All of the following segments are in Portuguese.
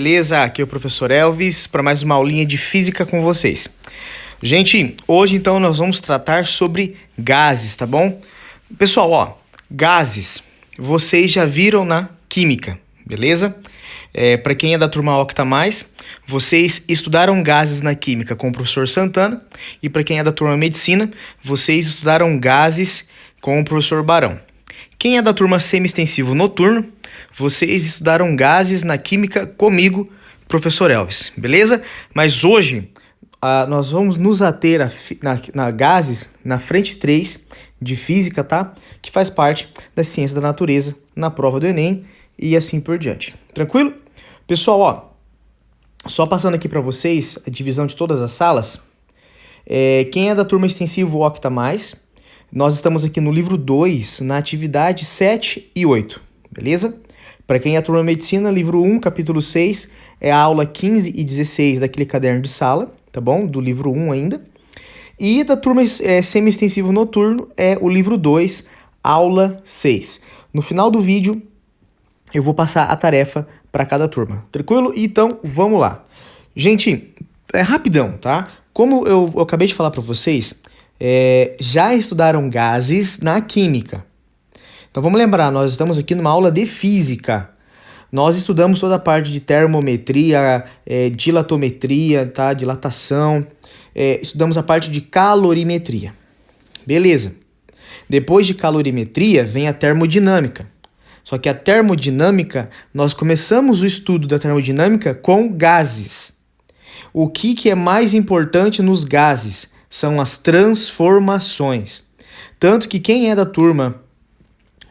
Beleza? Aqui é o professor Elvis para mais uma aulinha de física com vocês. Gente, hoje então nós vamos tratar sobre gases, tá bom? Pessoal, ó, gases, vocês já viram na química, beleza? Para quem é da turma Octa+, vocês estudaram gases na química com o professor Santana, e para quem é da turma Medicina, vocês estudaram gases com o professor Barão. Quem é da turma semi-extensivo noturno, vocês estudaram gases na química comigo, professor Elvis, beleza? Mas hoje nós vamos nos ater na gases na frente 3 de física, tá? Que faz parte da ciência da natureza na prova do Enem e assim por diante. Tranquilo? Pessoal, ó, só passando aqui para vocês a divisão de todas as salas. Quem é da turma extensivo Octa+, nós estamos aqui no livro 2, na atividade 7 e 8, beleza? Para quem é da turma medicina, livro 1, capítulo 6, é a aula 15 e 16 daquele caderno de sala, tá bom? Do livro 1 ainda. E da turma semi-extensivo noturno é o livro 2, aula 6. No final do vídeo, eu vou passar a tarefa para cada turma, tranquilo? Então, vamos lá. Gente, é rapidão, tá? Como eu acabei de falar para vocês, já estudaram gases na química. Então vamos lembrar, nós estamos aqui numa aula de física. Nós estudamos toda a parte de termometria, dilatometria, tá? Dilatação. Estudamos a parte de calorimetria. Beleza. Depois de calorimetria vem a termodinâmica. Só que a termodinâmica, nós começamos o estudo da termodinâmica com gases. O que é mais importante nos gases? São as transformações. Tanto que quem é da turma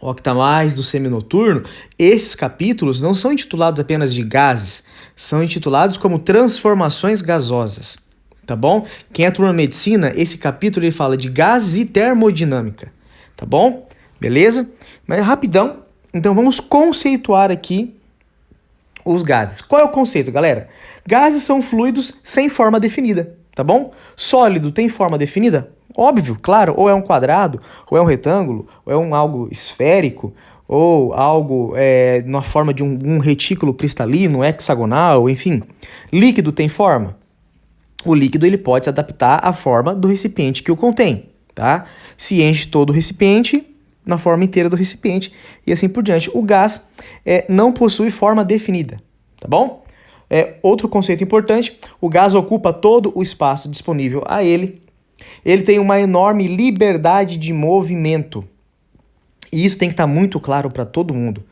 Octa+, do seminoturno, esses capítulos não são intitulados apenas de gases, são intitulados como transformações gasosas, tá bom? Quem é da turma medicina, esse capítulo ele fala de gases e termodinâmica, tá bom? Beleza? Mas rapidão, então vamos conceituar aqui os gases. Qual é o conceito, galera? Gases são fluidos sem forma definida, tá bom? Sólido tem forma definida? Óbvio, claro, ou é um quadrado, ou é um retângulo, ou é algo esférico, ou algo na forma de um retículo cristalino, hexagonal, enfim. Líquido tem forma? O líquido ele pode se adaptar à forma do recipiente que o contém, tá? Se enche todo o recipiente, na forma inteira do recipiente, e assim por diante. O gás não possui forma definida, tá bom? Outro conceito importante, o gás ocupa todo o espaço disponível a ele. Ele tem uma enorme liberdade de movimento. E isso tem que estar muito claro para todo mundo.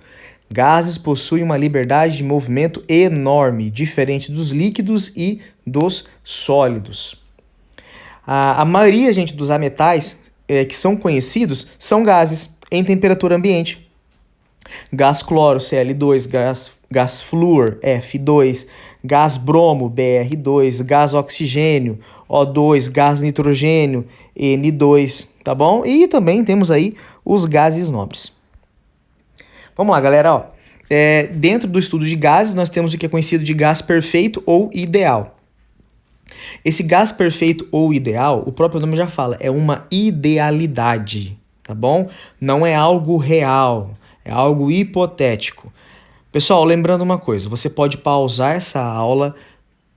Gases possuem uma liberdade de movimento enorme, diferente dos líquidos e dos sólidos. A maioria, gente, dos ametais que são conhecidos são gases em temperatura ambiente. Gás cloro, Cl2, gás flúor, F2, gás bromo, Br2, gás oxigênio, O2, gás nitrogênio, N2, tá bom? E também temos aí os gases nobres. Vamos lá, galera, ó. Dentro do estudo de gases, nós temos o que é conhecido de gás perfeito ou ideal. Esse gás perfeito ou ideal, o próprio nome já fala, é uma idealidade, tá bom? Não é algo real, é algo hipotético. Pessoal, lembrando uma coisa, você pode pausar essa aula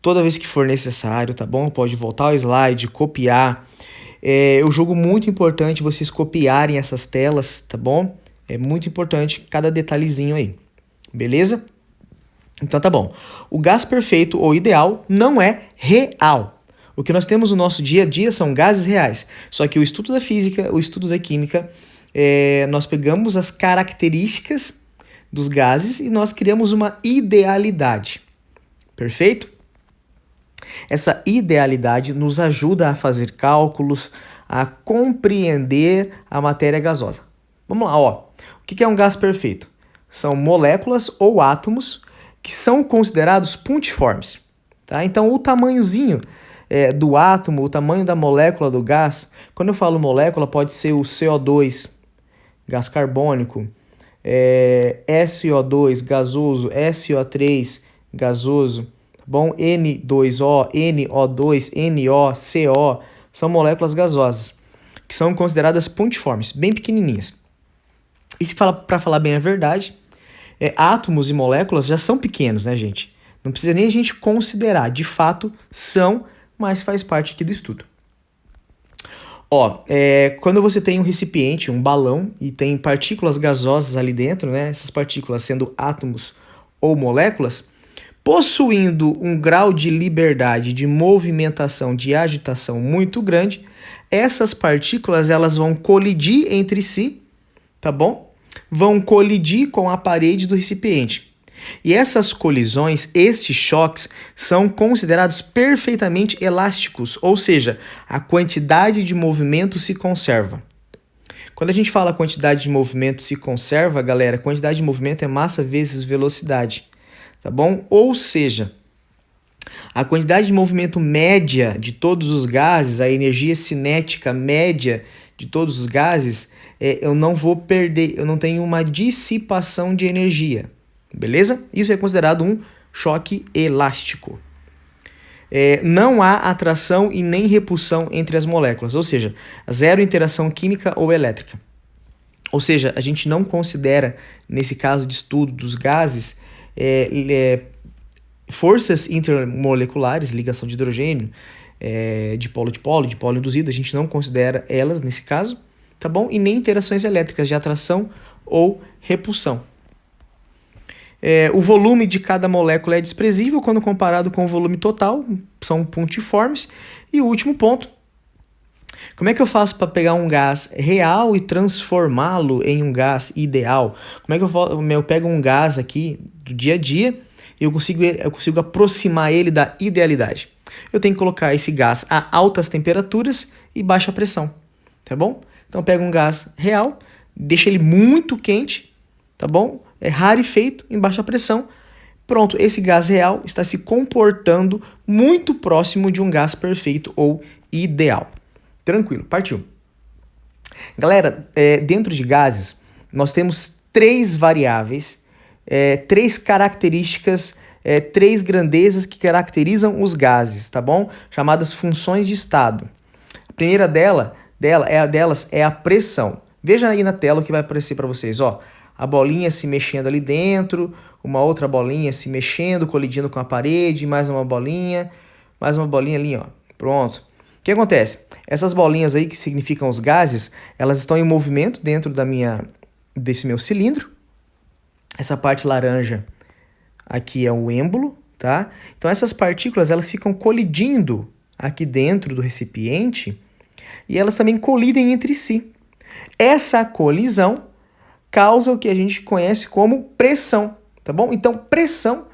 toda vez que for necessário, tá bom? Pode voltar ao slide, copiar. Eu julgo muito importante vocês copiarem essas telas, tá bom? É muito importante cada detalhezinho aí, beleza? Então tá bom. O gás perfeito ou ideal não é real. O que nós temos no nosso dia a dia são gases reais. Só que o estudo da física, o estudo da química, nós pegamos as características dos gases e nós criamos uma idealidade. Perfeito? Essa idealidade nos ajuda a fazer cálculos, a compreender a matéria gasosa. Vamos lá, ó. O que é um gás perfeito? São moléculas ou átomos que são considerados pontiformes, tá? Então, o tamanhozinho do átomo, o tamanho da molécula do gás, quando eu falo molécula, pode ser o CO2, gás carbônico, SO2, gasoso, SO3, gasoso, bom, N2O, NO2, NO, CO, são moléculas gasosas, que são consideradas pontiformes, bem pequenininhas. E se para falar bem a verdade, átomos e moléculas já são pequenos, né, gente? Não precisa nem a gente considerar. De fato, são, mas faz parte aqui do estudo. Ó, quando você tem um recipiente, um balão, e tem partículas gasosas ali dentro, né? Essas partículas sendo átomos ou moléculas, possuindo um grau de liberdade, de movimentação, de agitação muito grande, essas partículas elas vão colidir entre si, tá bom? Vão colidir com a parede do recipiente. E essas colisões, estes choques, são considerados perfeitamente elásticos, ou seja, a quantidade de movimento se conserva. Quando a gente fala quantidade de movimento se conserva, galera, quantidade de movimento é massa vezes velocidade, tá bom? Ou seja, a quantidade de movimento média de todos os gases, a energia cinética média de todos os gases, eu não vou perder, eu não tenho uma dissipação de energia. Beleza? Isso é considerado um choque elástico. Não há atração e nem repulsão entre as moléculas, ou seja, zero interação química ou elétrica. Ou seja, a gente não considera, nesse caso de estudo dos gases, forças intermoleculares, ligação de hidrogênio, de polo induzido, a gente não considera elas nesse caso, tá bom? E nem interações elétricas de atração ou repulsão. O volume de cada molécula é desprezível quando comparado com o volume total, são pontiformes. E o último ponto, como é que eu faço para pegar um gás real e transformá-lo em um gás ideal? Como é que eu pego um gás aqui do dia a dia e eu consigo aproximar ele da idealidade? Eu tenho que colocar esse gás a altas temperaturas e baixa pressão, tá bom? Então pega um gás real, deixa ele muito quente, tá bom? Rarefeito em baixa pressão. Pronto, esse gás real está se comportando muito próximo de um gás perfeito ou ideal. Tranquilo, partiu. Galera, dentro de gases, nós temos 3 variáveis, 3 características, 3 grandezas que caracterizam os gases, tá bom? Chamadas funções de estado. A primeira delas é a pressão. Veja aí na tela o que vai aparecer para vocês, ó. A bolinha se mexendo ali dentro, uma outra bolinha se mexendo, colidindo com a parede, mais uma bolinha ali, ó. Pronto. O que acontece? Essas bolinhas aí que significam os gases, elas estão em movimento dentro desse meu cilindro. Essa parte laranja aqui é o êmbolo, tá? Então essas partículas, elas ficam colidindo aqui dentro do recipiente e elas também colidem entre si. Essa colisão causa o que a gente conhece como pressão, tá bom? Então, pressão,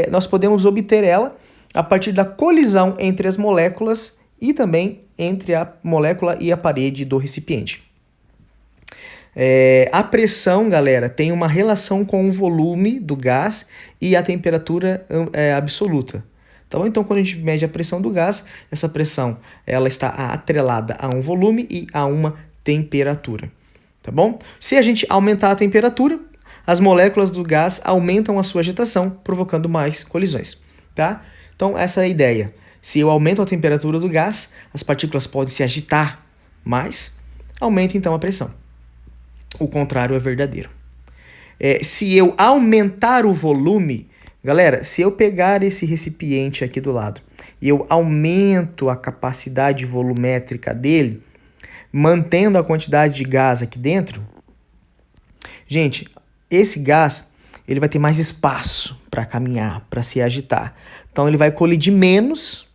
nós podemos obter ela a partir da colisão entre as moléculas e também entre a molécula e a parede do recipiente. A pressão, galera, tem uma relação com o volume do gás e a temperatura absoluta. Tá bom? Então, quando a gente mede a pressão do gás, essa pressão ela está atrelada a um volume e a uma temperatura. Tá bom? Se a gente aumentar a temperatura, as moléculas do gás aumentam a sua agitação, provocando mais colisões, tá? Então, essa é a ideia. Se eu aumento a temperatura do gás, as partículas podem se agitar mais, aumenta então a pressão. O contrário é verdadeiro. Se eu aumentar o volume, galera, se eu pegar esse recipiente aqui do lado e eu aumento a capacidade volumétrica dele, mantendo a quantidade de gás aqui dentro, gente, esse gás ele vai ter mais espaço para caminhar, para se agitar. Então ele vai colidir menos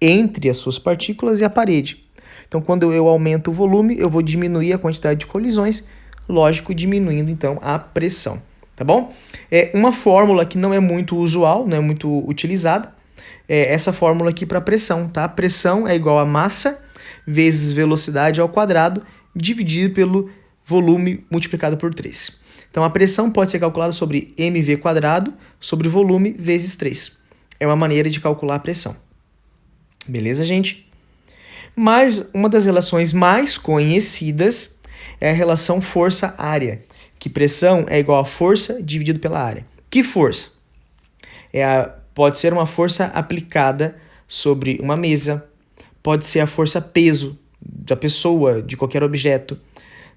entre as suas partículas e a parede. Então quando eu aumento o volume, eu vou diminuir a quantidade de colisões, lógico, diminuindo então a pressão, tá bom? Uma fórmula que não é muito usual, não é muito utilizada, essa fórmula aqui para pressão, tá? Pressão é igual a massa vezes velocidade ao quadrado, dividido pelo volume multiplicado por 3. Então, a pressão pode ser calculada sobre mv² sobre volume vezes 3. É uma maneira de calcular a pressão. Beleza, gente? Mas uma das relações mais conhecidas é a relação força-área, que pressão é igual a força dividido pela área. Que força? Pode ser uma força aplicada sobre uma mesa, pode ser a força peso da pessoa, de qualquer objeto,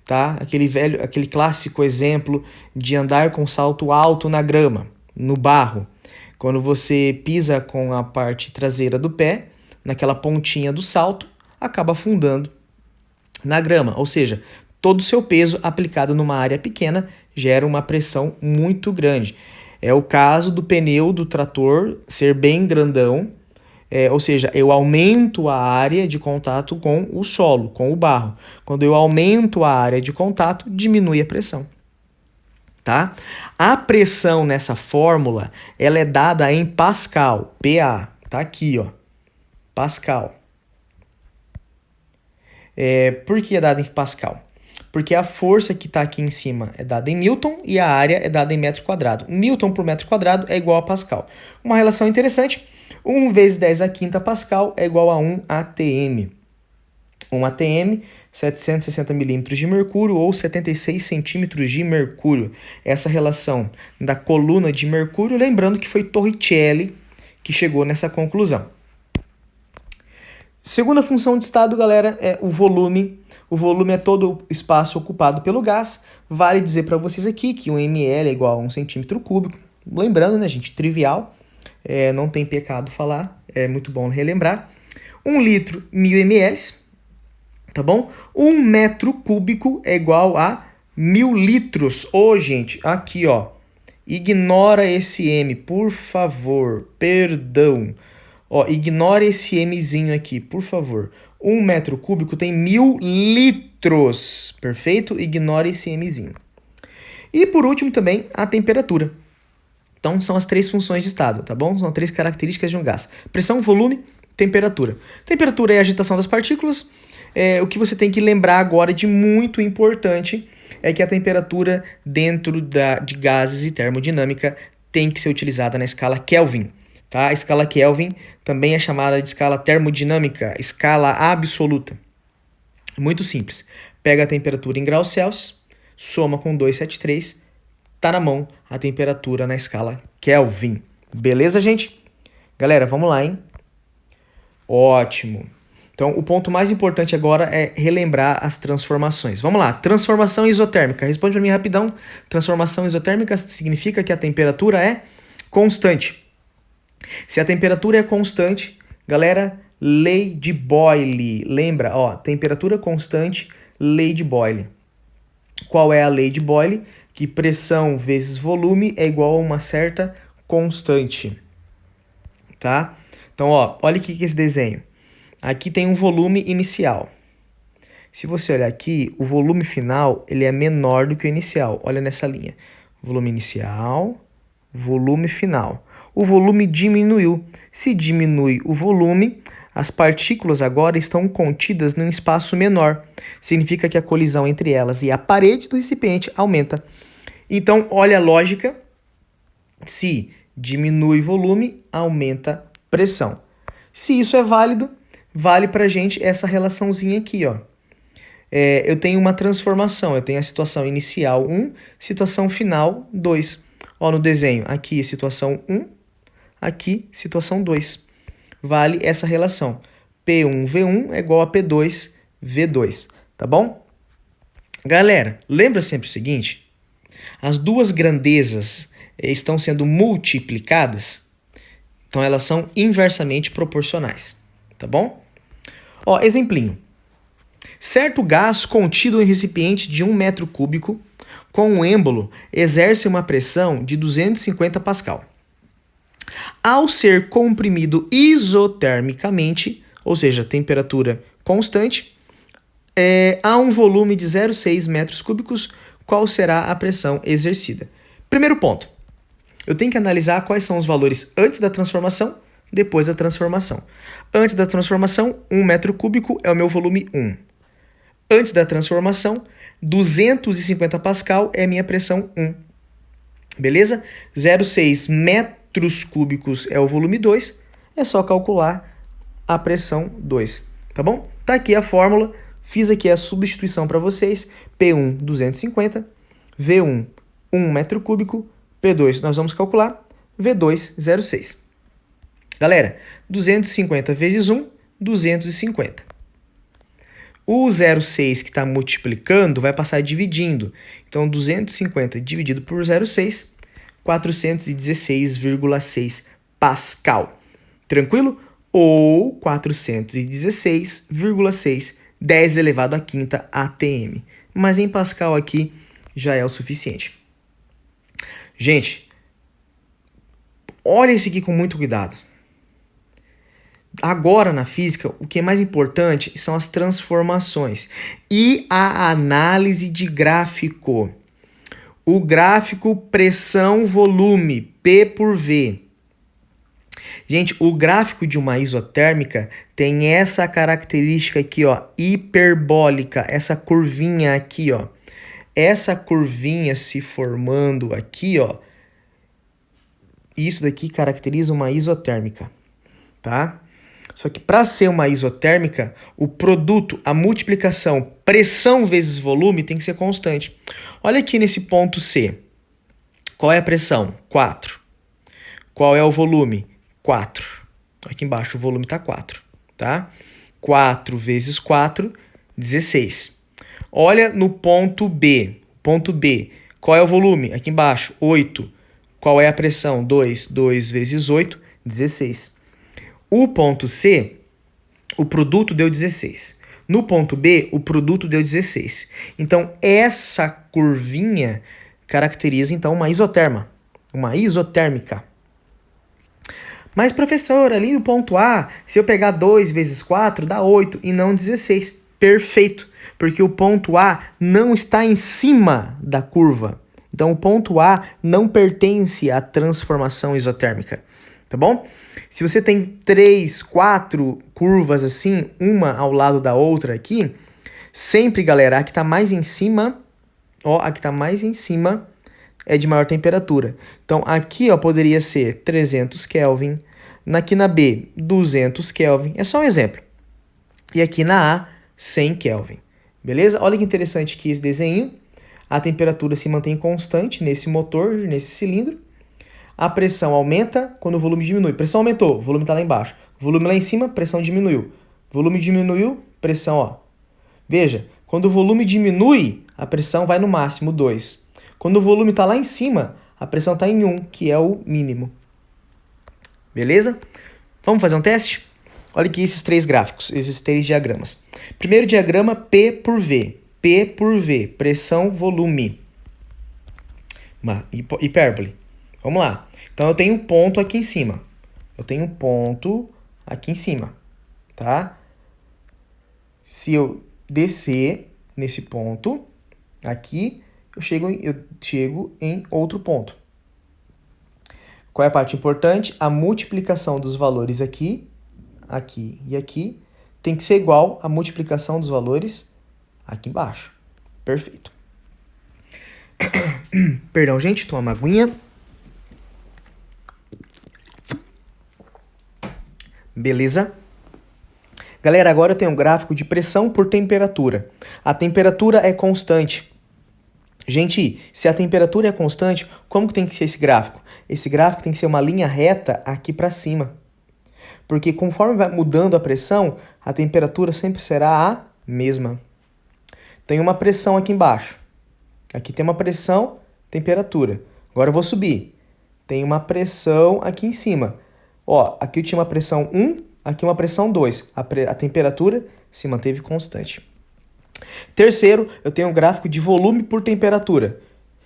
tá? Aquele clássico exemplo de andar com salto alto na grama, no barro. Quando você pisa com a parte traseira do pé, naquela pontinha do salto, acaba afundando na grama. Ou seja, todo o seu peso aplicado numa área pequena gera uma pressão muito grande. É o caso do pneu do trator ser bem grandão, ou seja, eu aumento a área de contato com o solo, com o barro. Quando eu aumento a área de contato, diminui a pressão. Tá? A pressão nessa fórmula, ela é dada em Pascal, PA, tá aqui, ó, Pascal. Por que é dada em Pascal? Porque a força que está aqui em cima é dada em Newton e a área é dada em metro quadrado. Newton por metro quadrado é igual a Pascal. Uma relação interessante, 1 vezes 10 a quinta Pascal é igual a 1 ATM. 1 ATM, 760 milímetros de mercúrio ou 76 centímetros de mercúrio. Essa relação da coluna de mercúrio, lembrando que foi Torricelli que chegou nessa conclusão. Segunda função de estado, galera, é o volume. O volume é todo o espaço ocupado pelo gás. Vale dizer para vocês aqui que 1 ml é igual a 1 centímetro cúbico. Lembrando, né, gente, trivial. Não tem pecado falar, é muito bom relembrar. 1 litro, 1000 ml, tá bom? 1 metro cúbico é igual a 1000 litros. Gente, aqui, ó, ignora esse M, por favor, perdão. Ignora esse Mzinho aqui, por favor. 1 metro cúbico tem 1000 litros, perfeito? Ignore esse Mzinho. E por último também a temperatura. Então são as 3 funções de estado, tá bom? São 3 características de um gás. Pressão, volume, temperatura. Temperatura é a agitação das partículas. O que você tem que lembrar agora de muito importante é que a temperatura dentro de gases e termodinâmica tem que ser utilizada na escala Kelvin. Tá? A escala Kelvin também é chamada de escala termodinâmica, escala absoluta. Muito simples. Pega a temperatura em graus Celsius, soma com 273, tá na mão a temperatura na escala Kelvin. Beleza, gente? Galera, vamos lá, hein? Ótimo. Então, o ponto mais importante agora é relembrar as transformações. Vamos lá. Transformação isotérmica. Responde para mim rapidão. Transformação isotérmica significa que a temperatura é constante. Se a temperatura é constante, galera, lei de Boyle. Lembra, temperatura constante, lei de Boyle. Qual é a lei de Boyle? Que pressão vezes volume é igual a uma certa constante. Tá? Então, olha aqui que esse desenho. Aqui tem um volume inicial. Se você olhar aqui, o volume final ele é menor do que o inicial. Olha nessa linha. Volume inicial, volume final. O volume diminuiu. Se diminui o volume, as partículas agora estão contidas num espaço menor. Significa que a colisão entre elas e a parede do recipiente aumenta. Então, olha a lógica. Se diminui volume, aumenta pressão. Se isso é válido, vale pra gente essa relaçãozinha aqui, ó. Eu tenho uma transformação. Eu tenho a situação inicial 1, situação final 2. No desenho, aqui situação 1, aqui situação 2. Vale essa relação. P1V1 é igual a P2V2, tá bom? Galera, lembra sempre o seguinte? As duas grandezas estão sendo multiplicadas, então elas são inversamente proporcionais, tá bom? Exemplinho. Certo gás contido em recipiente de 1 metro cúbico com um êmbolo exerce uma pressão de 250 Pascal. Ao ser comprimido isotermicamente, ou seja, temperatura constante, a um volume de 0,6 metros cúbicos, qual será a pressão exercida? Primeiro ponto, eu tenho que analisar quais são os valores antes da transformação, depois da transformação. Antes da transformação, 1 metro cúbico é o meu volume 1. Antes da transformação, 250 Pascal é a minha pressão 1. Beleza? 0,6 metros cúbicos é o volume 2. É só calcular a pressão 2. Tá bom? Tá aqui a fórmula. Fiz aqui a substituição para vocês. P1, 250. V1, 1 metro cúbico. P2, nós vamos calcular. V2, 0,6. Galera, 250 vezes 1, 250. O 0,6 que está multiplicando vai passar dividindo. Então, 250 dividido por 0,6 416,6 Pascal. Tranquilo? Ou 416,6 10 elevado à quinta ATM. Mas em Pascal aqui já é o suficiente. Gente, olha esse aqui com muito cuidado. Agora, na física, o que é mais importante são as transformações e a análise de gráfico. O gráfico pressão-volume, P por V. Gente, o gráfico de uma isotérmica tem essa característica aqui, ó, hiperbólica, essa curvinha aqui, ó. Essa curvinha se formando aqui, ó. Isso daqui caracteriza uma isotérmica, tá? Só que para ser uma isotérmica, o produto, a multiplicação pressão vezes volume tem que ser constante. Olha aqui nesse ponto C. Qual é a pressão? 4. Qual é o volume? 4. Aqui embaixo o volume está 4, tá? 4 vezes 4, 16. Olha no ponto B. Ponto B. Qual é o volume? Aqui embaixo, 8. Qual é a pressão? 2. 2 vezes 8, 16. O ponto C, o produto deu 16. No ponto B, o produto deu 16. Então, essa curvinha caracteriza, então, uma isotérmica. Mas, professor, ali no ponto A, se eu pegar 2 vezes 4, dá 8 e não 16. Perfeito, porque o ponto A não está em cima da curva. Então, o ponto A não pertence à transformação isotérmica. Tá bom? Se você tem 3, 4 curvas assim, uma ao lado da outra aqui, sempre, galera, a que tá mais em cima, ó, a que tá mais em cima é de maior temperatura. Então, aqui, ó, poderia ser 300 Kelvin, aqui na B, 200 Kelvin, é só um exemplo. E aqui na A, 100 Kelvin. Beleza? Olha que interessante aqui esse desenho. A temperatura se mantém constante nesse motor, nesse cilindro. A pressão aumenta quando o volume diminui. Pressão aumentou, o volume está lá embaixo. Volume lá em cima, pressão diminuiu. Volume diminuiu, pressão, ó. Veja, quando o volume diminui, a pressão vai no máximo 2. Quando o volume está lá em cima, a pressão está em 1, que é o mínimo. Beleza? Vamos fazer um teste? Olha aqui esses 3 gráficos, esses 3 diagramas. Primeiro diagrama, P por V. P por V, pressão, volume. Uma hipérbole. Vamos lá. Então, eu tenho um ponto aqui em cima. Tá? Se eu descer nesse ponto, aqui, eu chego em outro ponto. Qual é a parte importante? A multiplicação dos valores aqui, aqui e aqui tem que ser igual à multiplicação dos valores aqui embaixo. Perfeito. Perdão, gente, toma uma aguinha. Beleza? Galera, agora eu tenho um gráfico de pressão por temperatura. A temperatura é constante. Gente, se a temperatura é constante, como que tem que ser esse gráfico? Esse gráfico tem que ser uma linha reta aqui para cima. Porque conforme vai mudando a pressão, a temperatura sempre será a mesma. Tem uma pressão aqui embaixo. Aqui tem uma pressão, temperatura. Agora eu vou subir. Tem uma pressão aqui em cima. Ó, aqui eu tinha uma pressão 1, aqui uma pressão 2. A temperatura se manteve constante. Terceiro, eu tenho um gráfico de volume por temperatura.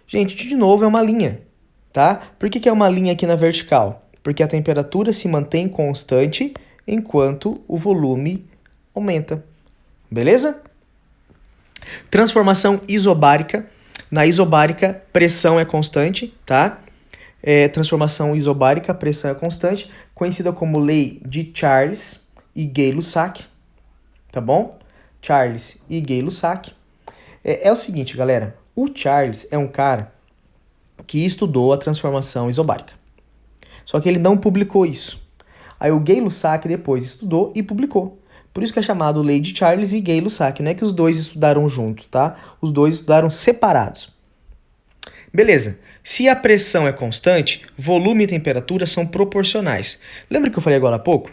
Gente, de novo é uma linha, tá? Por que é uma linha aqui na vertical? Porque a temperatura se mantém constante enquanto o volume aumenta. Beleza? Transformação isobárica. Na isobárica, pressão é constante, tá? Transformação isobárica, pressão é constante, conhecida como lei de Charles e Gay-Lussac, tá bom? Charles e Gay-Lussac. É o seguinte, galera, o Charles é um cara que estudou a transformação isobárica, só que ele não publicou isso. Aí o Gay-Lussac depois estudou e publicou. Por isso que é chamado lei de Charles e Gay-Lussac, não é que os dois estudaram juntos, tá? Os dois estudaram separados. Beleza. Se a pressão é constante, volume e temperatura são proporcionais. Lembra que eu falei agora há pouco?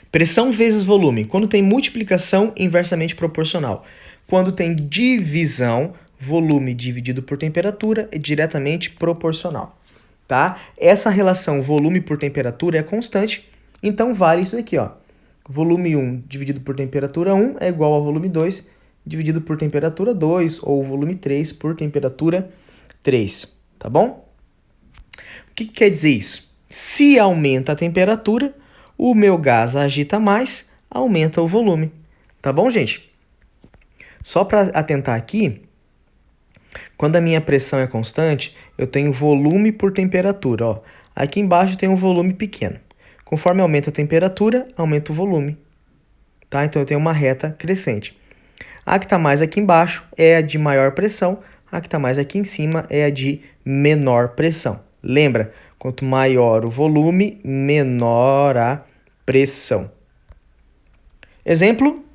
Pressão vezes volume. Quando tem multiplicação, inversamente proporcional. Quando tem divisão, volume dividido por temperatura é diretamente proporcional, tá? Essa relação volume por temperatura é constante, então vale isso aqui, ó. Volume 1 dividido por temperatura 1 é igual ao volume 2 dividido por temperatura 2, ou volume 3 por temperatura 3, tá bom? O que quer dizer isso? Se aumenta a temperatura, o meu gás agita mais, aumenta o volume, tá bom, gente? Só para atentar aqui, quando a minha pressão é constante, eu tenho volume por temperatura, ó. Aqui embaixo tem um volume pequeno. Conforme aumenta a temperatura, aumenta o volume, tá? Então eu tenho uma reta crescente. A que está mais aqui embaixo é a de maior pressão, a que está mais aqui em cima é a de menor pressão. Lembra? Quanto maior o volume, menor a pressão. Exemplo: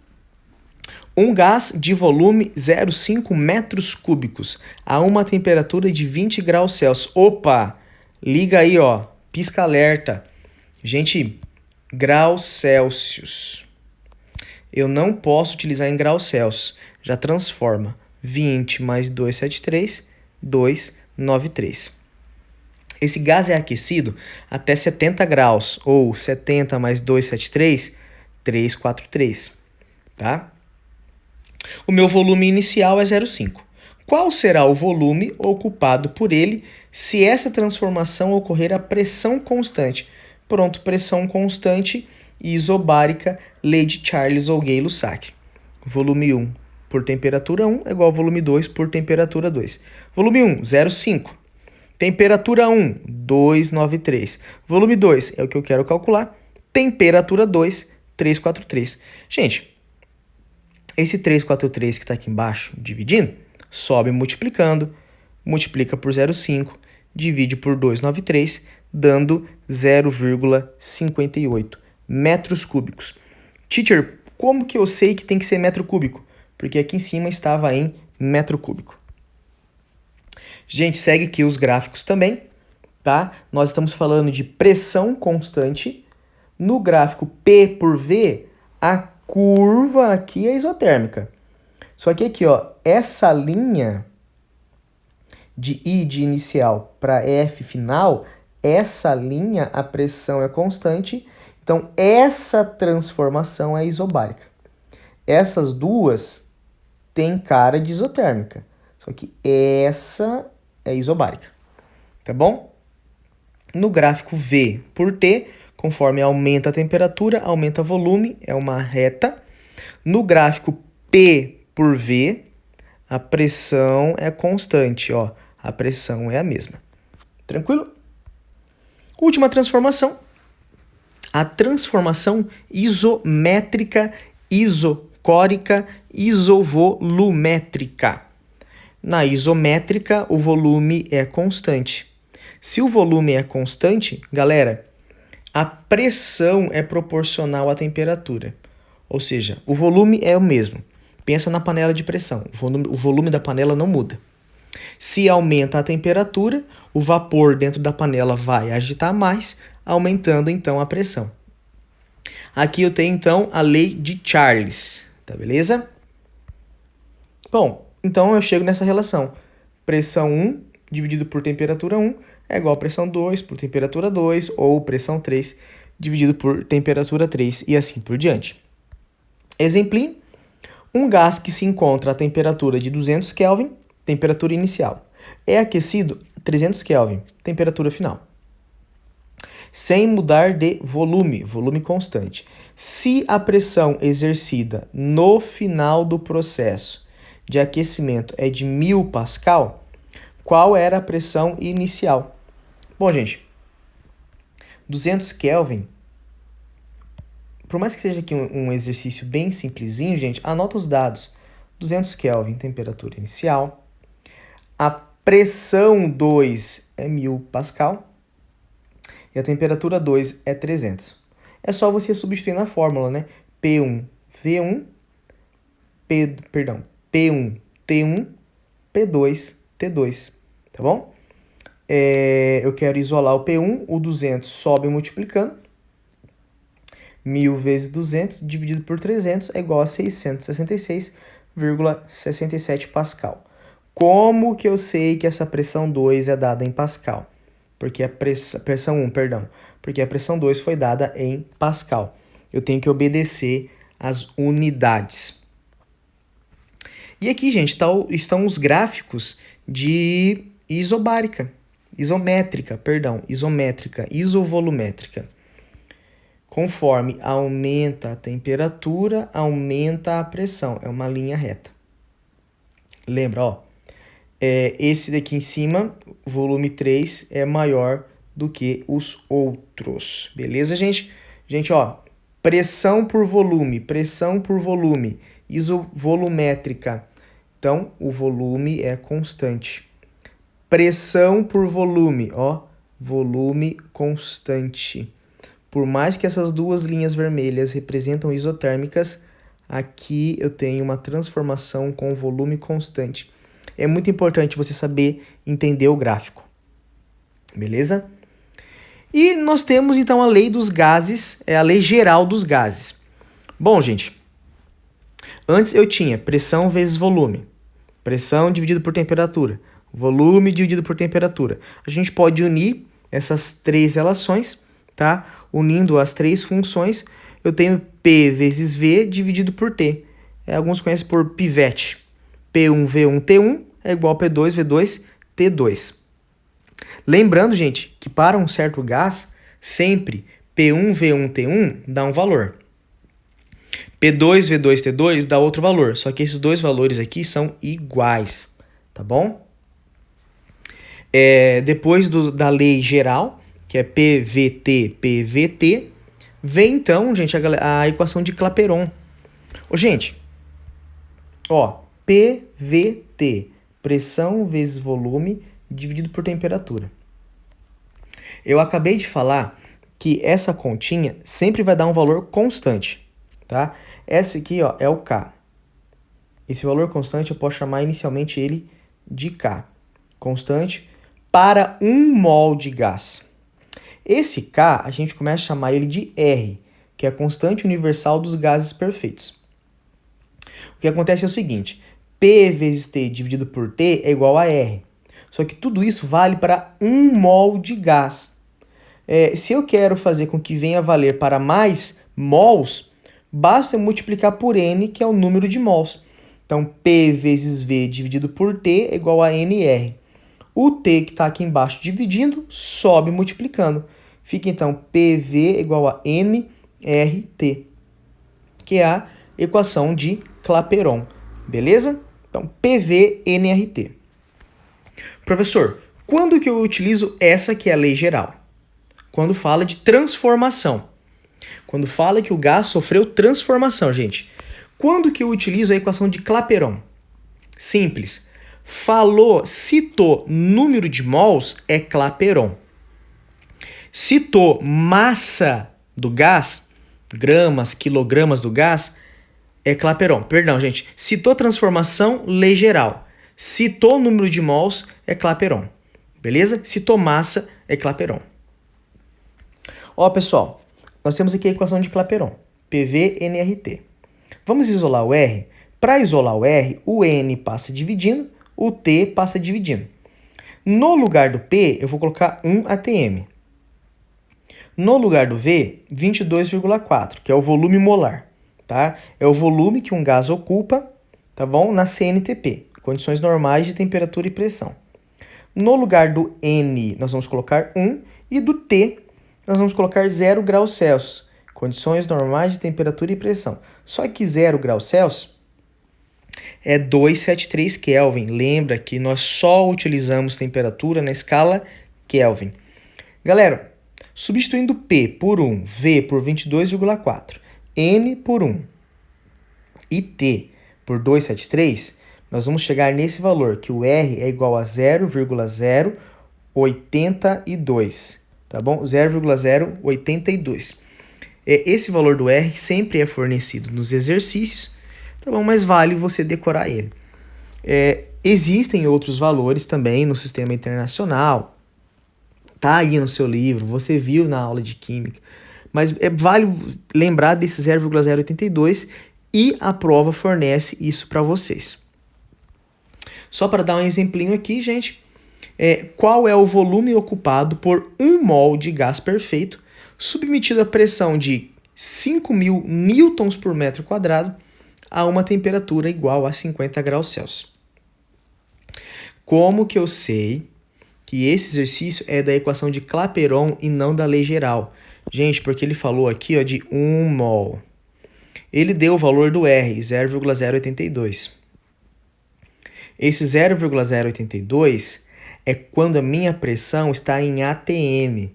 um gás de volume 0,5 metros cúbicos a uma temperatura de 20 graus Celsius. Opa! Liga aí, ó. Pisca alerta. Gente, graus Celsius. Eu não posso utilizar em graus Celsius. Já transforma. 20 mais 273, 293. Esse gás é aquecido até 70 graus, ou 70 mais 273, 343, tá? O meu volume inicial é 0,5. Qual será o volume ocupado por ele se essa transformação ocorrer a pressão constante? Pronto, pressão constante isobárica, lei de Charles ou Gay-Lussac. Volume 1 por temperatura 1 é igual ao volume 2 por temperatura 2. Volume 1, 0,5. Temperatura 1, 293. Volume 2 é o que eu quero calcular. Temperatura 2, 343. Gente, esse 343 que está aqui embaixo, dividindo, sobe multiplicando, multiplica por 0,5, divide por 293, dando 0,58 metros cúbicos. Teacher, como que eu sei que tem que ser metro cúbico? Porque aqui em cima estava em metro cúbico. Gente, segue aqui os gráficos também, tá? Nós estamos falando de pressão constante. No gráfico P por V, a curva aqui é isotérmica. Só que aqui, ó, essa linha de I de inicial para F final, essa linha, a pressão é constante. Então, essa transformação é isobárica. Essas duas têm cara de isotérmica. Só que essa é isobárica. Tá bom? No gráfico V por T, conforme aumenta a temperatura, aumenta o volume, é uma reta. No gráfico P por V, a pressão é constante, ó. A pressão é a mesma. Tranquilo? Última transformação. A transformação isométrica, isocórica, isovolumétrica. Na isométrica, o volume é constante. Se o volume é constante, galera, a pressão é proporcional à temperatura. Ou seja, o volume é o mesmo. Pensa na panela de pressão. O volume da panela não muda. Se aumenta a temperatura, o vapor dentro da panela vai agitar mais, aumentando então a pressão. Aqui eu tenho então a lei de Charles, tá beleza? Bom, então eu chego nessa relação. Pressão 1 dividido por temperatura 1 é igual a pressão 2 por temperatura 2, ou pressão 3 dividido por temperatura 3, e assim por diante. Exemplinho: um gás que se encontra a temperatura de 200 Kelvin, temperatura inicial, é aquecido a 300 Kelvin, temperatura final, sem mudar de volume, volume constante. Se a pressão exercida no final do processo de aquecimento é de 1000 Pascal, qual era a pressão inicial? Bom, gente, 200 Kelvin, por mais que seja aqui um exercício bem simplesinho, gente, anota os dados. 200 Kelvin, temperatura inicial. A pressão 2 é 1000 Pascal. E a temperatura 2 é 300. É só você substituir na fórmula, né? P1, V1, P1, T1, P2, T2. Tá bom? Eu quero isolar o P1, o 200 sobe multiplicando. 1000 vezes 200 dividido por 300 é igual a 666,67 Pascal. Como que eu sei que essa pressão 2 é dada em Pascal? Porque a pressão 1, perdão. Porque a pressão 2 foi dada em Pascal. Eu tenho que obedecer às unidades. E aqui, gente, estão os gráficos de isométrica, isovolumétrica. Conforme aumenta a temperatura, aumenta a pressão. É uma linha reta. Lembra, ó. Esse daqui em cima, volume 3, é maior do que os outros. Beleza, gente? Gente, ó, pressão por volume, isovolumétrica. Então, o volume é constante. Pressão por volume, ó, volume constante. Por mais que essas duas linhas vermelhas representam isotérmicas, aqui eu tenho uma transformação com volume constante. É muito importante você saber entender o gráfico. Beleza? E nós temos, então, a lei dos gases, a lei geral dos gases. Bom, gente, antes eu tinha pressão vezes volume. Pressão dividido por temperatura. Volume dividido por temperatura. A gente pode unir essas três relações, tá? Unindo as três funções, eu tenho P vezes V dividido por T. Alguns conhecem por pivete. P1V1 T1 é igual a P2V2 T2. Lembrando, gente, que para um certo gás, sempre P1V1 T1 dá um valor. P2V2 T2 dá outro valor, só que esses dois valores aqui são iguais, tá bom? Depois da lei geral, que é PVT, PVT, vem então, gente, a equação de Clapeyron. Gente, ó, PVT, pressão vezes volume dividido por temperatura. Eu acabei de falar que essa continha sempre vai dar um valor constante, tá? Essa aqui, ó, é o K. Esse valor constante eu posso chamar inicialmente ele de K. Constante para 1 mol de gás. Esse K, a gente começa a chamar ele de R, que é a constante universal dos gases perfeitos. O que acontece é o seguinte, P vezes T dividido por T é igual a R. Só que tudo isso vale para 1 mol de gás. Se eu quero fazer com que venha valer para mais mols, basta eu multiplicar por N, que é o número de mols. Então, P vezes V dividido por T é igual a NR. O T que está aqui embaixo dividindo, sobe multiplicando. Fica, então, PV igual a nRT, que é a equação de Clapeyron. Beleza? Então, PV, nRT. Professor, quando que eu utilizo essa que é a lei geral? Quando fala de transformação. Quando fala que o gás sofreu transformação, gente. Quando que eu utilizo a equação de Clapeyron? Simples. Citou número de mols, é Clapeyron. Citou massa do gás, gramas, quilogramas do gás, é Clapeyron. Perdão, gente. Citou transformação, lei geral. Citou número de mols, é Clapeyron. Beleza? Citou massa, é Clapeyron. Ó, pessoal, nós temos aqui a equação de Clapeyron. PV, nRT. Vamos isolar o R? Para isolar o R, o N passa dividindo, o T passa dividindo. No lugar do P, eu vou colocar 1 atm. No lugar do V, 22,4, que é o volume molar. Tá? É o volume que um gás ocupa, tá bom? Na CNTP, condições normais de temperatura e pressão. No lugar do N, nós vamos colocar 1, e do T, nós vamos colocar 0 graus Celsius, condições normais de temperatura e pressão. Só que 0 graus Celsius é 273 Kelvin. Lembra que nós só utilizamos temperatura na escala Kelvin. Galera, substituindo P por 1, V por 22,4, N por 1 e T por 273, nós vamos chegar nesse valor, que o R é igual a 0,082, tá bom? 0,082. Esse valor do R sempre é fornecido nos exercícios, tá bom? Mas vale você decorar ele. Existem outros valores também no sistema internacional, tá aí no seu livro, você viu na aula de química, mas vale lembrar desse 0,082 e a prova fornece isso para vocês. Só para dar um exemplinho aqui, gente, qual é o volume ocupado por 1 mol de gás perfeito submetido à pressão de 5.000 newtons por metro quadrado a uma temperatura igual a 50 graus Celsius. Como que eu sei que esse exercício é da equação de Clapeyron e não da lei geral? Gente, porque ele falou aqui de 1 mol. Ele deu o valor do R, 0,082. Esse 0,082 é quando a minha pressão está em ATM.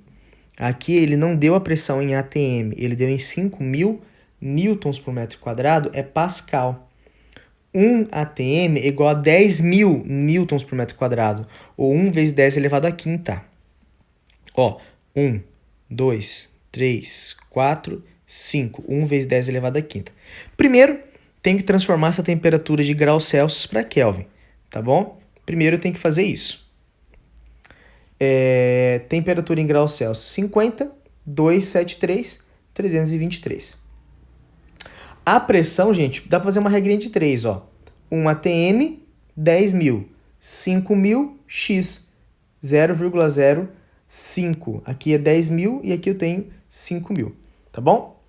Aqui ele não deu a pressão em ATM, ele deu em 5.000 newtons por metro quadrado, é Pascal. 1 ATM é igual a 10.000 newtons por metro quadrado, ou 1 vezes 10 elevado à quinta. 1, 2, 3, 4, 5. 1 vezes 10 elevado à quinta. Primeiro, tenho que transformar essa temperatura de graus Celsius para Kelvin, tá bom? Primeiro eu tenho que fazer isso. Temperatura em graus Celsius, 50, 273, 323. A pressão, gente, dá para fazer uma regrinha de 3, 1 atm, 10.000, 5.000, x, 0,05. Aqui é 10.000 e aqui eu tenho 5.000, tá bom?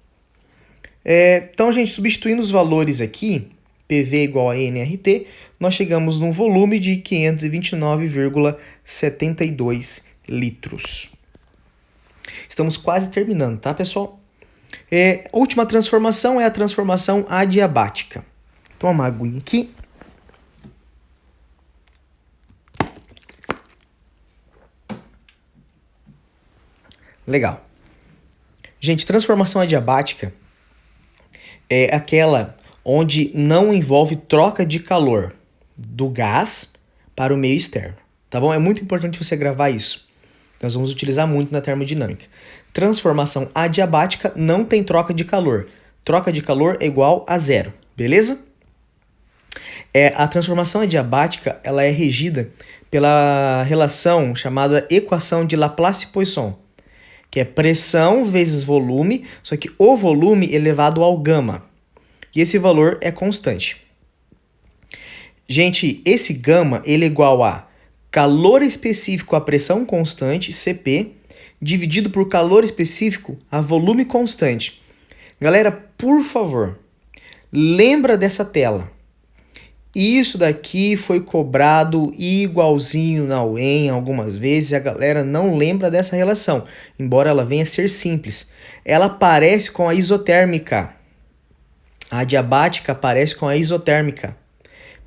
Então, gente, substituindo os valores aqui, PV igual a nRT, nós chegamos num volume de 529,72 litros. Estamos quase terminando, tá, pessoal? A última transformação é a transformação adiabática. Toma uma aguinha aqui. Legal. Gente, transformação adiabática é aquela onde não envolve troca de calor do gás para o meio externo, tá bom? É muito importante você gravar isso. Nós vamos utilizar muito na termodinâmica. Transformação adiabática não tem troca de calor. Troca de calor é igual a zero, beleza? A transformação adiabática ela é regida pela relação chamada equação de Laplace-Poisson, que é pressão vezes volume, só que o volume elevado ao gama. E esse valor é constante. Gente, esse gama ele é igual a calor específico a pressão constante, Cp, dividido por calor específico a volume constante. Galera, por favor, lembra dessa tela. Isso daqui foi cobrado igualzinho na UEM algumas vezes e a galera não lembra dessa relação, embora ela venha a ser simples. Ela parece com a isotérmica. A adiabática parece com a isotérmica.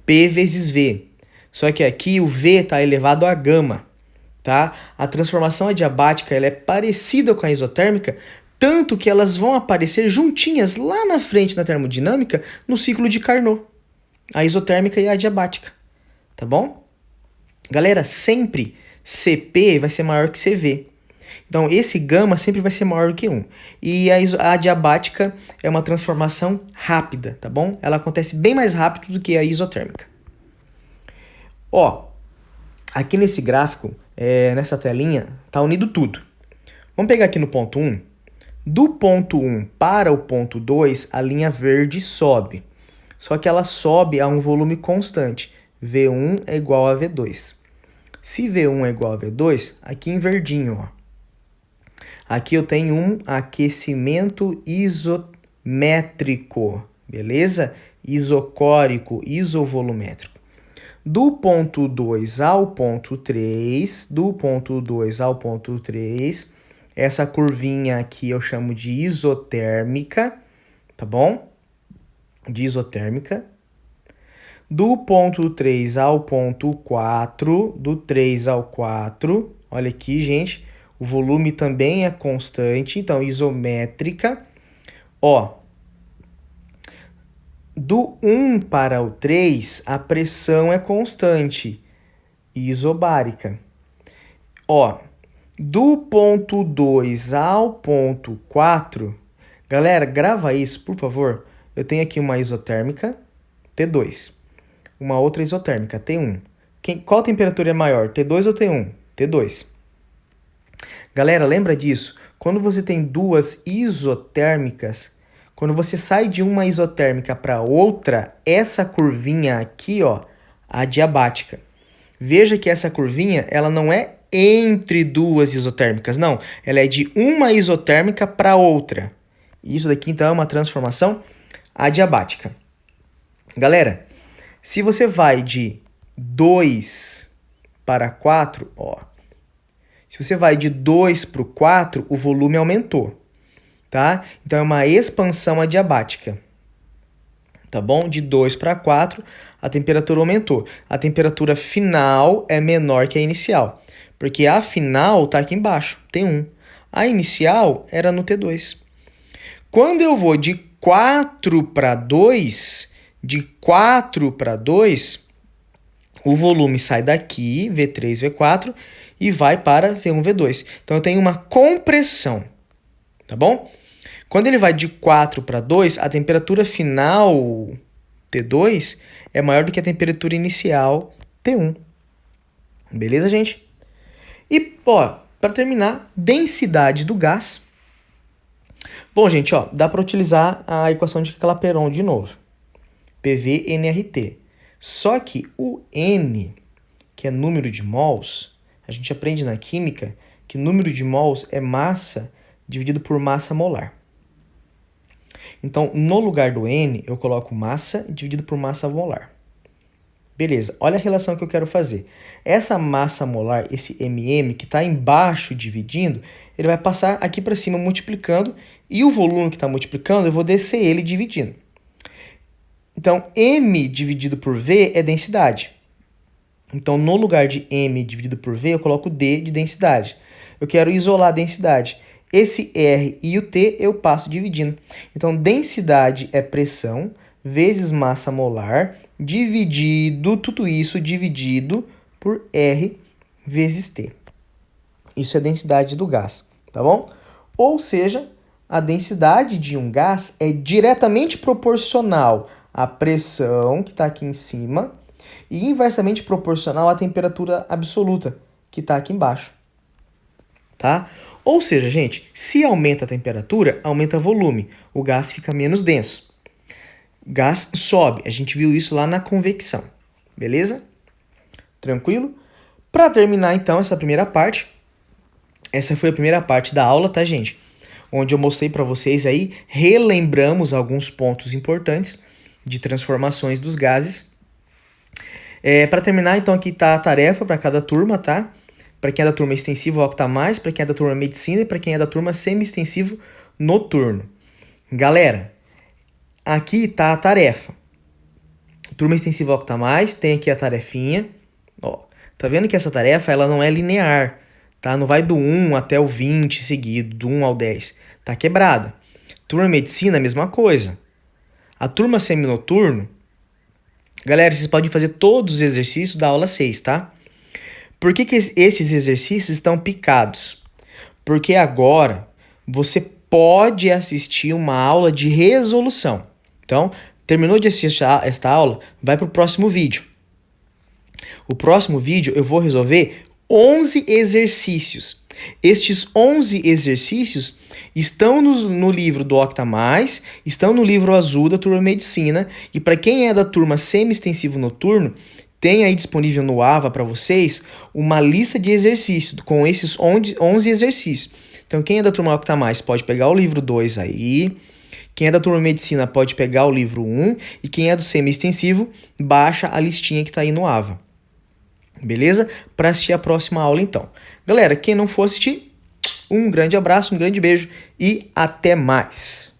P vezes V. Só que aqui o V está elevado a gama. Tá? A transformação adiabática ela é parecida com a isotérmica, tanto que elas vão aparecer juntinhas lá na frente na termodinâmica no ciclo de Carnot. A isotérmica e a adiabática. Tá bom? Galera, sempre Cp vai ser maior que Cv. Então, esse gama sempre vai ser maior que 1. E a adiabática é uma transformação rápida, tá bom? Ela acontece bem mais rápido do que a isotérmica. Aqui nesse gráfico, nessa telinha, tá unido tudo. Vamos pegar aqui no ponto 1. Do ponto 1 para o ponto 2, a linha verde sobe. Só que ela sobe a um volume constante. V1 é igual a V2. Se V1 é igual a V2, aqui em verdinho, aqui eu tenho um aquecimento isométrico, beleza? Isocórico, isovolumétrico. Do ponto 2 ao ponto 3, essa curvinha aqui eu chamo de isotérmica, tá bom? De isotérmica. Do ponto 3 ao ponto 4, do 3 ao 4, olha aqui, gente, o volume também é constante, então isométrica. Do 1 para o 3, a pressão é constante, isobárica. Do ponto 2 ao ponto 4, galera, grava isso, por favor. Eu tenho aqui uma isotérmica, T2. Uma outra isotérmica, T1. Qual temperatura é maior, T2 ou T1? T2. Galera, lembra disso? Quando você tem duas isotérmicas, quando você sai de uma isotérmica para outra, essa curvinha aqui, adiabática. Veja que essa curvinha, ela não é entre duas isotérmicas, não. Ela é de uma isotérmica para outra. Isso daqui, então, é uma transformação adiabática. Galera, se você vai de 2 para 4, ó. Se você vai de 2 para o 4, o volume aumentou, tá? Então, é uma expansão adiabática. Tá bom? De 2 para 4, a temperatura aumentou. A temperatura final é menor que a inicial, porque a final está aqui embaixo, T1. A inicial era no T2. Quando eu vou de 4 para 2, o volume sai daqui, V3, V4, e vai para V1, V2. Então, eu tenho uma compressão, tá bom? Quando ele vai de 4 para 2, a temperatura final, T2, é maior do que a temperatura inicial, T1. Beleza, gente? E, ó, para terminar, densidade do gás. Bom, gente, ó, dá para utilizar a equação de Clapeyron de novo. PV-NRT. Só que o N, que é número de mols, a gente aprende na química que número de mols é massa dividido por massa molar. Então, no lugar do N, eu coloco massa dividido por massa molar. Beleza, olha a relação que eu quero fazer. Essa massa molar, esse MM, que está embaixo dividindo, ele vai passar aqui para cima multiplicando, e o volume que está multiplicando, eu vou descer ele dividindo. Então, M dividido por V é densidade. Então, no lugar de M dividido por V, eu coloco D de densidade. Eu quero isolar a densidade. Esse R e o T eu passo dividindo. Então, densidade é pressão vezes massa molar, dividido, tudo isso dividido por R vezes T. Isso é a densidade do gás, tá bom? Ou seja, a densidade de um gás é diretamente proporcional à pressão, que está aqui em cima, e inversamente proporcional à temperatura absoluta, que está aqui embaixo. Tá? Ou seja, gente, se aumenta a temperatura, aumenta o volume, o gás fica menos denso. O gás sobe, a gente viu isso lá na convecção, beleza? Tranquilo? Para terminar, então, essa primeira parte, essa foi a primeira parte da aula, tá, gente? Onde eu mostrei para vocês aí, relembramos alguns pontos importantes de transformações dos gases. Para terminar, então, aqui tá a tarefa para cada turma, tá? Para quem é da turma extensivo, octa mais, para quem é da turma medicina e para quem é da turma semi-extensivo noturno. Galera, aqui tá a tarefa. Turma extensiva octa mais, tem aqui a tarefinha. Ó, tá vendo que essa tarefa ela não é linear, tá? Não vai do 1 até o 20 seguido, do 1 ao 10. Tá quebrada. Turma medicina, a mesma coisa. A turma seminoturno, galera, vocês podem fazer todos os exercícios da aula 6, tá? Por que esses exercícios estão picados? Porque agora você pode assistir uma aula de resolução. Então, terminou de assistir esta aula, vai para o próximo vídeo. O próximo vídeo eu vou resolver 11 exercícios. Estes 11 exercícios estão no livro do Octa Mais, estão no livro azul da turma Medicina, e para quem é da turma semi-extensivo noturno, tem aí disponível no AVA para vocês uma lista de exercícios com esses 11 exercícios. Então, quem é da turma Octa Mais pode pegar o livro 2 aí, quem é da turma Medicina pode pegar o livro 1, e quem é do semi-extensivo, baixa a listinha que está aí no AVA. Beleza? Para assistir a próxima aula, então. Galera, quem não for assistir, um grande abraço, um grande beijo e até mais!